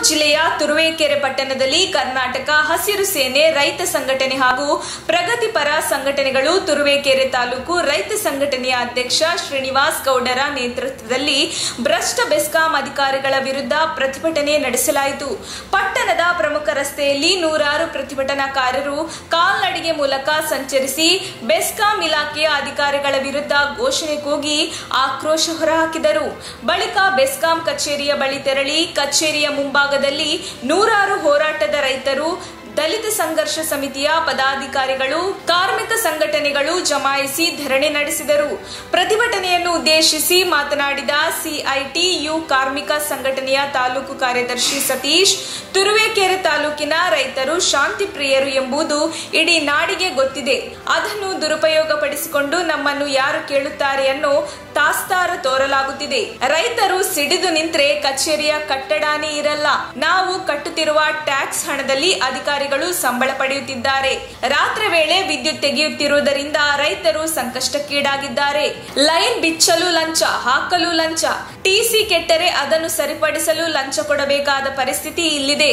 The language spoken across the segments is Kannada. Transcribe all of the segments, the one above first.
ಜಿಲ್ಲೆಯ ತುರುವೇಕೆರೆ ಪಟ್ಟಣದಲ್ಲಿ ಕರ್ನಾಟಕ ಹಸಿರು ಸೇನೆ ರೈತ ಸಂಘಟನೆ ಹಾಗೂ ಪ್ರಗತಿಪರ ಸಂಘಟನೆಗಳು ತುರುವೇಕೆರೆ ತಾಲೂಕು ರೈತ ಸಂಘಟನೆಯ ಅಧ್ಯಕ್ಷ ಶ್ರೀನಿವಾಸ್ ಗೌಡರ ನೇತೃತ್ವದಲ್ಲಿ ಭ್ರಷ್ಟ ಬೆಸ್ಕಾಂ ಅಧಿಕಾರಿಗಳ ವಿರುದ್ಧ ಪ್ರತಿಭಟನೆ ನಡೆಸಲಾಯಿತು. ಪಟ್ಟಣದ ಪ್ರಮುಖ ರಸ್ತೆಯಲ್ಲಿ ನೂರಾರು ಪ್ರತಿಭಟನಾಕಾರರು ಕಾಲ್ನಡಿಗೆ ಮೂಲಕ ಸಂಚರಿಸಿ ಬೆಸ್ಕಾಂ ಇಲಾಖೆಯ ಅಧಿಕಾರಿಗಳ ವಿರುದ್ಧ ಘೋಷಣೆ ಕೂಗಿ ಆಕ್ರೋಶ ಹೊರಹಾಕಿದರು. ಬಳಿಕ ಬೆಸ್ಕಾಂ ಕಚೇರಿಯ ಬಳಿ ತೆರಳಿ ಕಚೇರಿಯ ಮುಂಭಾಗದಲ್ಲಿ ನೂರಾರು ಹೋರಾಟದ ರೈತರು, ದಲಿತ ಸಂಘರ್ಷ ಸಮಿತಿಯ ಪದಾಧಿಕಾರಿಗಳು, ಕಾರ್ಮಿಕ ಸಂಘಟನೆಗಳು ಜಮಾಯಿಸಿ ಧರಣಿ ನಡೆಸಿದರು. ಪ್ರತಿಭಟನೆಯನ್ನು ಉದ್ದೇಶಿಸಿ ಮಾತನಾಡಿದ ಸಿಐಟಿಯು ಕಾರ್ಮಿಕ ಸಂಘಟನೆಯ ತಾಲೂಕು ಕಾರ್ಯದರ್ಶಿ ಸತೀಶ್, ತುರುವೇಕೆರೆ ತಾಲೂಕಿನ ರೈತರು ಶಾಂತಿ ಪ್ರಿಯರು ಎಂಬುದು ಇಡೀ ನಾಡಿಗೆ ಗೊತ್ತಿದೆ. ಅದನ್ನು ದುರುಪಯೋಗಪಡಿಸಿಕೊಂಡು ನಮ್ಮನ್ನು ಯಾರು ಕೇಳುತ್ತಾರೆ ಅನ್ನೋ ತಾಸ್ತಾರ ತೋರಲಾಗುತ್ತಿದೆ. ರೈತರು ಸಿಡಿದು ನಿಂತ್ರೆ ಕಚೇರಿಯ ಕಟ್ಟಡನೇ ಇರಲ್ಲ. ನಾವು ಕಟ್ಟುತ್ತಿರುವ ಟ್ಯಾಕ್ಸ್ ಹಣದಲ್ಲಿ ಅಧಿಕಾರಿಗಳು ಸಂಬಳ ಪಡೆಯುತ್ತಿದ್ದಾರೆ. ರಾತ್ರಿ ವೇಳೆ ವಿದ್ಯುತ್ ತೆಗೆಯುತ್ತಿರುವುದರಿಂದ ರೈತರು ಸಂಕಷ್ಟಕ್ಕೀಡಾಗಿದ್ದಾರೆ. ಲೈನ್ ಬಿಚ್ಚಲು ಲಂಚ, ಹಾಕಲು ಲಂಚ, ಟಿಸಿ ಕೆಟ್ಟರೆ ಅದನ್ನು ಸರಿಪಡಿಸಲು ಲಂಚ ಕೊಡಬೇಕಾದ ಪರಿಸ್ಥಿತಿ ಇಲ್ಲಿದೆ.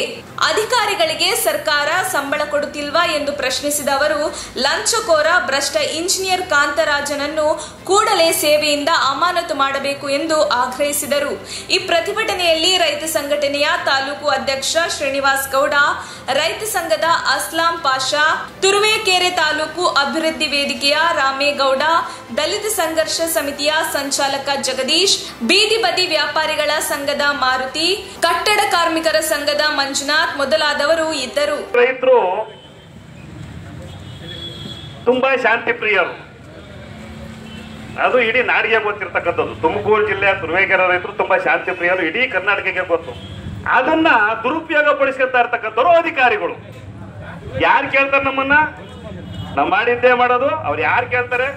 ಅಧಿಕಾರಿಗಳಿಗೆ ಸರ್ಕಾರ ಸಂಬಳ ಕೊಡುತ್ತಿಲ್ವಾ ಎಂದು ಪ್ರಶ್ನಿಸಿದ ಅವರು, ಲಂಚಕೋರ ಭ್ರಷ್ಟ ಇಂಜಿನಿಯರ್ ಕಾಂತರಾಜನನ್ನು ಕೂಡಲೇ ಸೇವೆಯಿಂದ ಅಮಾನತು ಮಾಡಬೇಕು ಎಂದು ಆಗ್ರಹಿಸಿದರು. ಈ ಪ್ರತಿಭಟನೆಯಲ್ಲಿ ರೈತ ಸಂಘಟನೆಯ ತಾಲೂಕು ಅಧ್ಯಕ್ಷ ಶ್ರೀನಿವಾಸ್ ಗೌಡ, ರೈತ ಸಂಘದ ಅಸ್ಲಾಂ ಪಾಷಾ, ತುರುವೇಕೆರೆ ತಾಲೂಕು ಅಭಿವೃದ್ಧಿ ವೇದಿಕೆಯ ರಾಮೇಗೌಡ, ದಲಿತ ಸಂಘರ್ಷ ಸಮಿತಿಯ ಸಂಚಾಲಕ ಜಗದೀಶ್, ಬೀದಿ ಬದಿ ವ್ಯಾಪಾರಿಗಳ ಸಂಘದ ಮಾರುತಿ, ಕಟ್ಟಡ ಕಾರ್ಮಿಕರ ಸಂಘದ ಮಂಜುನಾಥ್ ಮೊದಲಾದವರು ಇದ್ದರು. ರೈತರು ತುಂಬಾ ಶಾಂತಿ ಪ್ರಿಯರು, ಅದು ಇಡೀ ನಾಡಿಗೆ ಗೊತ್ತಿರ್ತಕ್ಕಂಥದ್ದು. ತುಮಕೂರು ಜಿಲ್ಲೆಯ ತುರುವೇಕೆರೆ ರೈತರು ತುಂಬಾ ಶಾಂತಿ ಪ್ರಿಯರು, ಇಡೀ ಕರ್ನಾಟಕಕ್ಕೆ ಗೊತ್ತು. ಅದನ್ನ ದುರುಪಯೋಗ ಪಡಿಸ್ಕೊಳ್ತಾ ಇರ್ತಕ್ಕಂಥವ್ರು ಅಧಿಕಾರಿಗಳು. ಯಾರು ಕೇಳ್ತಾರೆ ನಮ್ಮನ್ನ? ನಾವು ಮಾಡಿದ್ದೇ ಮಾಡೋದು, ಅವ್ರು ಯಾರು ಕೇಳ್ತಾರೆ?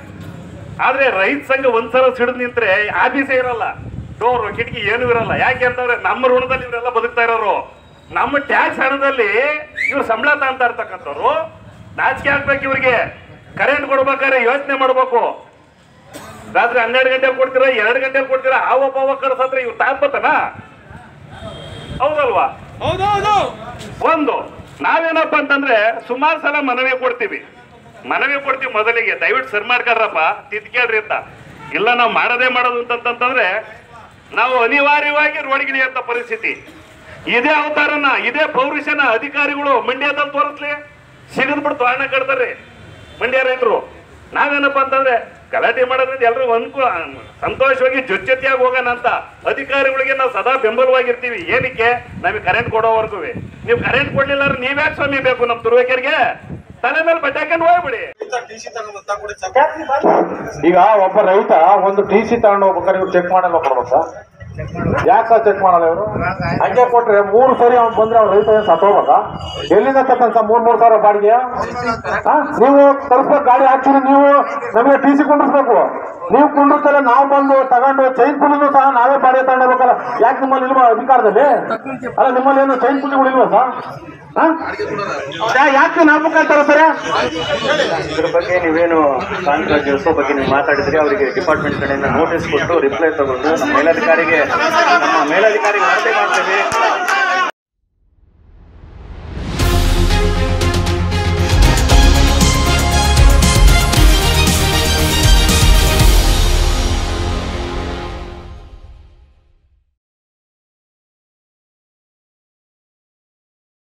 ಆದ್ರೆ ರೈತ ಸಂಘ ಒಂದ್ಸಲ ಸಿಡಿದು ನಿಂತ್ರೆ ಆಫೀಸೇ ಇರಲ್ಲ, ಡೋರ್ ಕಿಟಕಿ ಏನೂ ಇರಲ್ಲ. ಯಾಕೆ ಅಂತಂದ್ರೆ ನಮ್ಮ ಋಣದಲ್ಲಿ ಇವರೆಲ್ಲ ಬದುಕ್ತಾ ಇರೋರು, ನಮ್ಮ ಟ್ಯಾಕ್ಸ್ ಹಣದಲ್ಲಿ ಇವ್ರು ಸಂಬಳ ತಾಂತಾ ಇರ್ತಕ್ಕಂಥವ್ರು. ನಾಚಿಕೆ ಆಗ್ಬೇಕು ಇವ್ರಿಗೆ. ಕರೆಂಟ್ ಕೊಡ್ಬೇಕಾದ್ರೆ ಯೋಚನೆ ಮಾಡ್ಬೇಕು. ರಾತ್ರಿ 12 ಗಂಟೆಗೆ ಕೊಡ್ತೀರಾ, 2 ಗಂಟೆಗೆ ಕೊಡ್ತೀರಾ, ಆವಪ್ಪ ಕಳ್ಸತ್ರ ಇವ್ರು ತಾತ್ಪತನ? ಹೌದಲ್ವಾ? ಒಂದು ನಾವೇನಪ್ಪ ಅಂತಂದ್ರೆ ಸುಮಾರು ಸಲ ಮನವಿ ಕೊಡ್ತೀವಿ. ಮೊದಲಿಗೆ ದಯವಿಟ್ಟು ಸರ್ ಮಾಡ್ಕಾರಪ್ಪ, ತಿದ್ಕೇಳ್ರಿ ಅಂತ. ಇಲ್ಲ ನಾವು ಮಾಡೋದೇ ಮಾಡೋದು ಅಂತಂತಂದ್ರೆ ನಾವು ಅನಿವಾರ್ಯವಾಗಿ ರೋಡ್ಗಿಳಿಯಂತ ಪರಿಸ್ಥಿತಿ. ಇದೇ ಅವತಾರನ, ಇದೇ ಪೌರುಷನ ಅಧಿಕಾರಿಗಳು ಮಂಡ್ಯದಲ್ಲಿ ತೋರಿಸ್ಲಿ, ಸಿಗದ್ಬಿಟ್ಟು ಹಣ ಕಟ್ತಾರೆ ಮಂಡ್ಯ ರೈತರು. ನಾವೇನಪ್ಪ ಅಂತಂದ್ರೆ ಗಲಾಟೆ ಮಾಡೋದ್ರಿಂದ ಎಲ್ಲರೂ ಸಂತೋಷವಾಗಿ ಜೊತೆಯಾಗಿ ಹೋಗೋಣ ಅಂತ ಅಧಿಕಾರಿಗಳಿಗೆ ನಾವು ಸದಾ ಬೆಂಬಲವಾಗಿರ್ತೀವಿ. ಏನಕ್ಕೆ? ನಮಗೆ ಕರೆಂಟ್ ಕೊಡೋವರೆಗೂ. ನೀವು ಕರೆಂಟ್ ಕೊಡ್ಲಿಲ್ಲ ಅಂದ್ರೆ ನೀವ್ಯಾಕೆ ಸ್ವಾಮಿ ಬೇಕು ನಮ್ಮ ತುರುವೇಕೆರೆಗೆ? ತಲೆ ಮೇಲೆ ಬಟ್ಟೆ ಹಾಕೊಂಡು ಹೋಗ್ಬಿಡಿ. ಈಗ ಒಬ್ಬ ರೈತ ಒಂದು ಟಿಸಿ ತಗೊಂಡು ಹೋಗ್ಬೇಕಾದ್ರೆ ಇವ್ರು ಚೆಕ್ ಮಾಡಲ್ಲ ಕೊಡ್ಬೇಕಾ? ಯಾಕೆ ಸರ್ ಚೆಕ್ ಮಾಡಲ್ಲ ಇವರು? ಹಂಗೆ ಕೊಟ್ರೆ 3 ಸರಿ ಅವ್ನು ಬಂದ್ರೆ ಅವ್ರ ರೈತ ಏನ್ ಸತ್ತೋಗ್ಬೇಕಾ? ಎಲ್ಲಿಂದ ತಕ್ಕಂತ 3 ಸಾವಿರ ಬಾಡಿಗೆ? ನೀವು ತರಿಸ್ಬೇಕು, ಗಾಡಿ ಹಾಕ್ತೀರಿ, ನೀವು ನಮಗೆ ಟಿಸಿ ಕುಂಡಿಸ್ಬೇಕು. ನೀವು ಕುಂಡಿರ್ತಲ್ಲ, ನಾವು ಬಂದು ತಗೊಂಡು ಚೈನ್ ಪುಲಿನೂ ಸಹ ನಾವೇ ಬಾಡಿಗೆ ತಗೊಂಡೋಗ್ಬೇಕಲ್ಲ. ಯಾಕೆ ನಿಮ್ಮಲ್ಲಿ ಇಲ್ವಾ ಅಧಿಕಾರದಲ್ಲಿ? ಅಲ್ಲ, ನಿಮ್ಮಲ್ಲಿ ಏನು ಚೈನ್ ಪುಲಿಗಳು ಇಲ್ವಾ ಸರ್? ಯಾಕೆ ನಾವು ಮುಖಾಂತರ ಸರ್ ಇದ್ರ ಬಗ್ಗೆ ನೀವೇನು ಕಾಂಟ್ರಾಕ್ಟ್ ಬಗ್ಗೆ ನೀವು ಮಾತಾಡಿದ್ರಿ, ಅವರಿಗೆ ಡಿಪಾರ್ಟ್ಮೆಂಟ್ ಕಡೆಯಿಂದ ನೋಟಿಸ್ ಕೊಟ್ಟು ರಿಪ್ಲೈ ತಗೊಂಡು ನಮ್ಮ ಮೇಲಧಿಕಾರಿಗೆ ವರದಿ ಮಾಡ್ತೀವಿ.